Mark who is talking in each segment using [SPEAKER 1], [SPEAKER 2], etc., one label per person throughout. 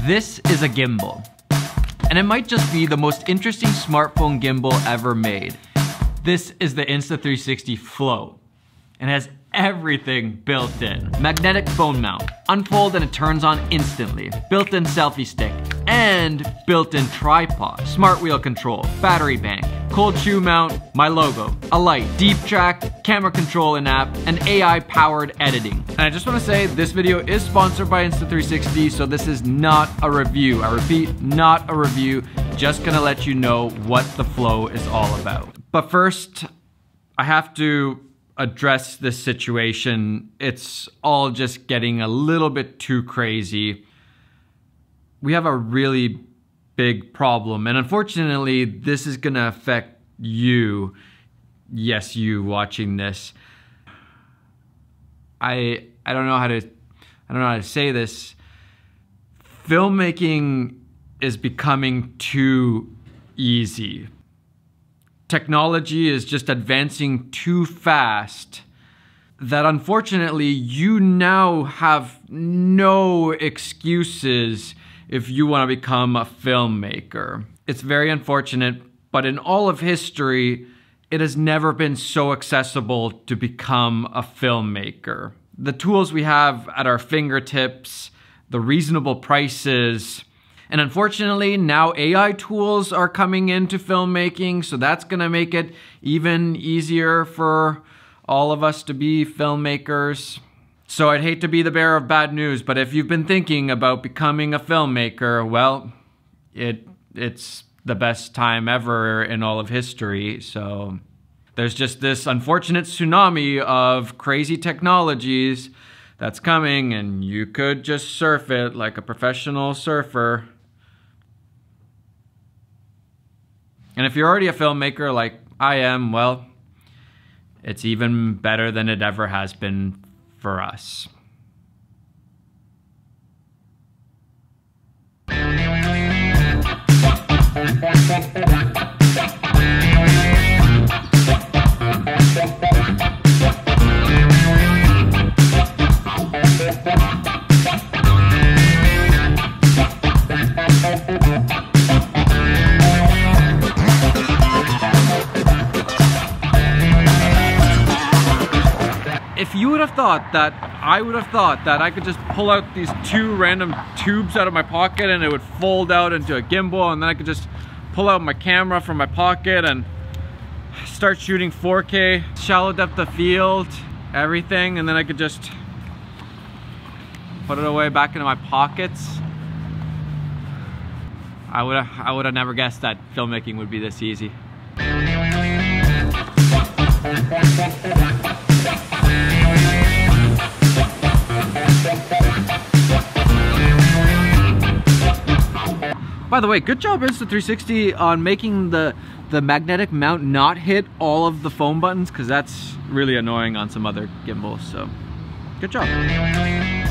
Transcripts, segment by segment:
[SPEAKER 1] This is a gimbal, and it might just be the most interesting smartphone gimbal ever made. This is the Insta360 Flow, and it has everything built in. Magnetic phone mount, unfold and it turns on instantly. Built-in selfie stick, and built-in tripod. Smart wheel control, battery bank, cold shoe mount, my logo, a light, deep track, camera control in-app, and AI-powered editing. And I just want to say, this video is sponsored by Insta360, so this is not a review. I repeat, not a review. Just gonna let you know what the Flow is all about. But first, I have to address this situation. It's all just getting a little bit too crazy. We have a really big problem, and unfortunately, this is gonna affect you. Yes, you watching this. I don't know how to say this. Filmmaking is becoming too easy. Technology is just advancing too fast that unfortunately you now have no excuses if you want to become a filmmaker. It's very unfortunate, but in all of history, it has never been so accessible to become a filmmaker. The tools we have at our fingertips, the reasonable prices, and unfortunately, now AI tools are coming into filmmaking, so that's gonna make it even easier for all of us to be filmmakers. So I'd hate to be the bearer of bad news, but if you've been thinking about becoming a filmmaker, well, it's the best time ever in all of history. So there's just this unfortunate tsunami of crazy technologies that's coming, and you could just surf it like a professional surfer. And if you're already a filmmaker like I am, well, it's even better than it ever has been for us. If you would have thought that, I would have thought that I could just pull out these two random tubes out of my pocket and it would fold out into a gimbal, and then I could just pull out my camera from my pocket and start shooting 4K, shallow depth of field, everything, and then I could just put it away back into my pockets. I would have never guessed that filmmaking would be this easy. By the way, good job Insta360 on making the magnetic mount not hit all of the phone buttons, because that's really annoying on some other gimbals, so good job.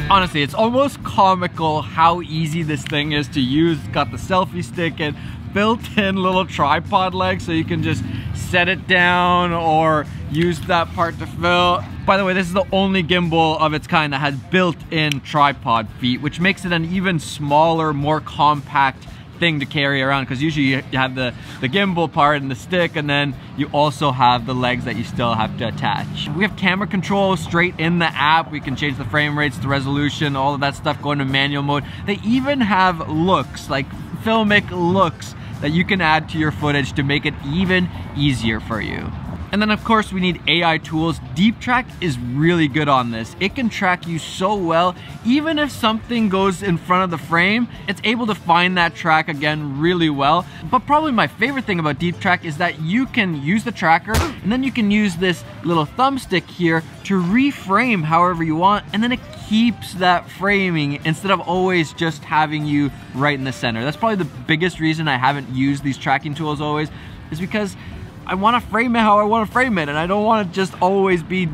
[SPEAKER 1] Honestly, it's almost comical how easy this thing is to use. It's got the selfie stick and built-in little tripod legs, so you can just set it down or use that part to fill. By the way, this is the only gimbal of its kind that has built-in tripod feet, which makes it an even smaller, more compact thing to carry around, because usually you have the gimbal part and the stick, and then you also have the legs that you still have to attach. We have camera control straight in the app. We can change the frame rates, the resolution, all of that stuff going to manual mode. They even have looks, like filmic looks, that you can add to your footage to make it even easier for you. And then of course we need AI tools. Deep Track is really good on this. It can track you so well. Even if something goes in front of the frame, it's able to find that track again really well. But probably my favorite thing about Deep Track is that you can use the tracker, and then you can use this little thumbstick here to reframe however you want, and then it keeps that framing instead of always just having you right in the center. That's probably the biggest reason I haven't used these tracking tools always, is because I want to frame it how I want to frame it, and I don't want to just always be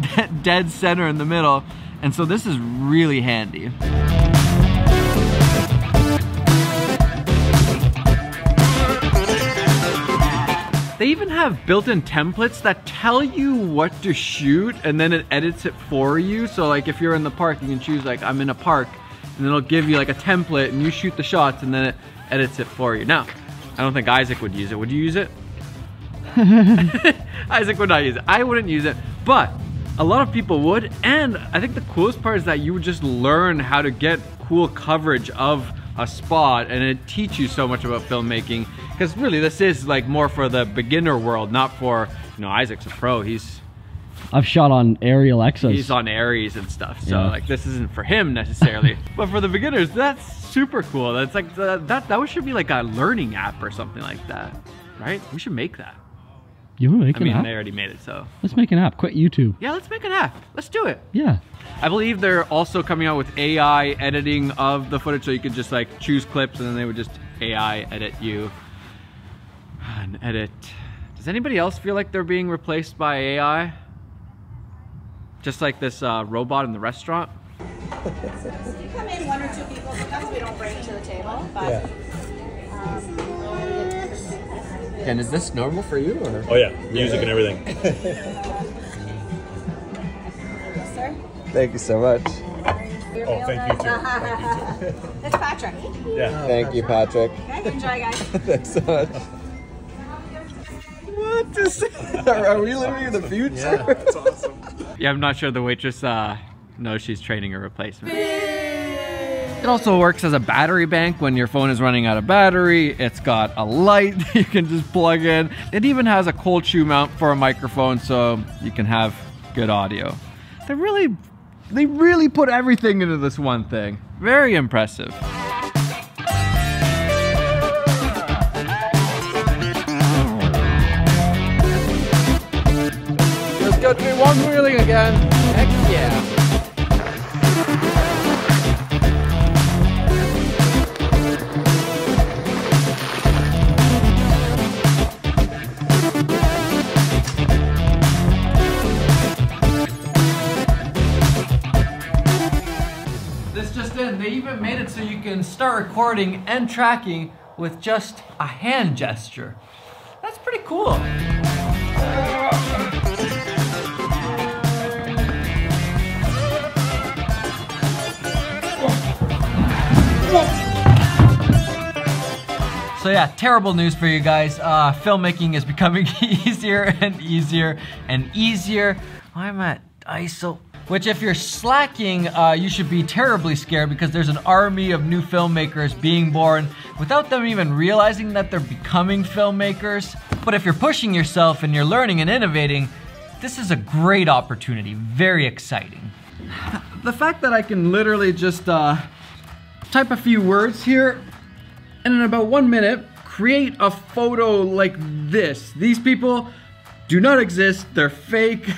[SPEAKER 1] dead center in the middle. And so this is really handy. They even have built-in templates that tell you what to shoot, and then it edits it for you. So like if you're in the park, you can choose like, I'm in a park, and it'll give you like a template, and you shoot the shots, and then it edits it for you. Now, I don't think Isaac would use it. Would you use it? Isaac would not use it. I wouldn't use it, but a lot of people would, and I think the coolest part is that you would just learn how to get cool coverage of a spot, and it teach you so much about filmmaking, because really this is like more for the beginner world, not for, you know, Isaac's a pro.
[SPEAKER 2] I've shot on aerial Exos.
[SPEAKER 1] He's on Aries and stuff, so like this isn't for him necessarily. But for the beginners, that's super cool. That's like that should be like a learning app or something like that, right? We should make that.
[SPEAKER 2] You want to make an app?
[SPEAKER 1] I mean, they already made it, so.
[SPEAKER 2] Let's make an app. Quit YouTube.
[SPEAKER 1] Yeah, let's make an app. Let's do it.
[SPEAKER 2] Yeah.
[SPEAKER 1] I believe they're also coming out with AI editing of the footage, so you could just like choose clips and then they would just AI edit you and edit. Does anybody else feel like they're being replaced by AI? Just like this robot in the restaurant?
[SPEAKER 3] You come in 1 or 2 people, sometimes we don't bring to the table, but
[SPEAKER 1] yeah. And is this normal for you, or?
[SPEAKER 4] Oh yeah, music and everything.
[SPEAKER 3] Sir?
[SPEAKER 5] Thank you so much.
[SPEAKER 4] Oh, thank you too. Thank you too.
[SPEAKER 3] It's Patrick.
[SPEAKER 4] Yeah.
[SPEAKER 5] Thank you, Patrick.
[SPEAKER 3] Okay, enjoy, guys.
[SPEAKER 5] Thanks so much. What is Are we living in the future?
[SPEAKER 4] Yeah, that's awesome.
[SPEAKER 1] Yeah, I'm not sure the waitress knows she's training a replacement. It also works as a battery bank when your phone is running out of battery. It's got a light that you can just plug in. It even has a cold shoe mount for a microphone, so you can have good audio. They really put everything into this one thing. Very impressive. Let's go do one wheeling again. Heck yeah. They even made it so you can start recording and tracking with just a hand gesture. That's pretty cool. So yeah, terrible news for you guys. Filmmaking is becoming easier and easier and easier. I'm at ISO. Which if you're slacking, you should be terribly scared, because there's an army of new filmmakers being born without them even realizing that they're becoming filmmakers. But if you're pushing yourself and you're learning and innovating, this is a great opportunity, very exciting. The fact that I can literally just type a few words here and in about 1 minute create a photo like this. These people do not exist, they're fake.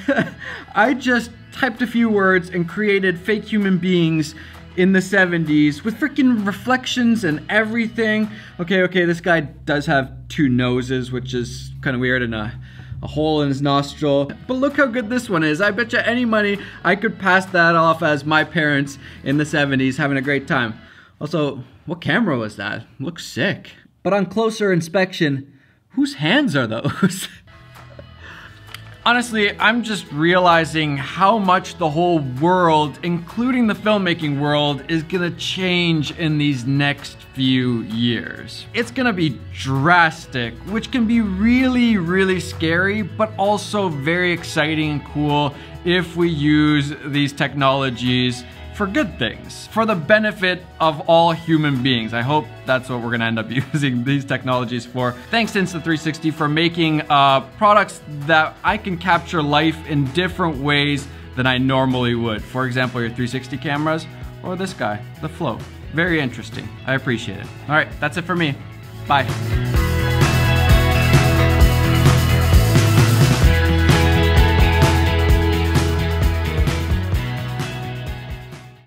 [SPEAKER 1] I just typed a few words and created fake human beings in the 70s with freaking reflections and everything. Okay, this guy does have 2 noses, which is kind of weird, and a hole in his nostril. But look how good this one is. I bet you any money I could pass that off as my parents in the 70s having a great time. Also, what camera was that? Looks sick. But on closer inspection, whose hands are those? Honestly, I'm just realizing how much the whole world, including the filmmaking world, is gonna change in these next few years. It's gonna be drastic, which can be really, really scary, but also very exciting and cool if we use these technologies for good things, for the benefit of all human beings. I hope that's what we're gonna end up using these technologies for. Thanks to Insta360 for making products that I can capture life in different ways than I normally would. For example, your 360 cameras, or this guy, the Flow. Very interesting. I appreciate it. All right, that's it for me. Bye.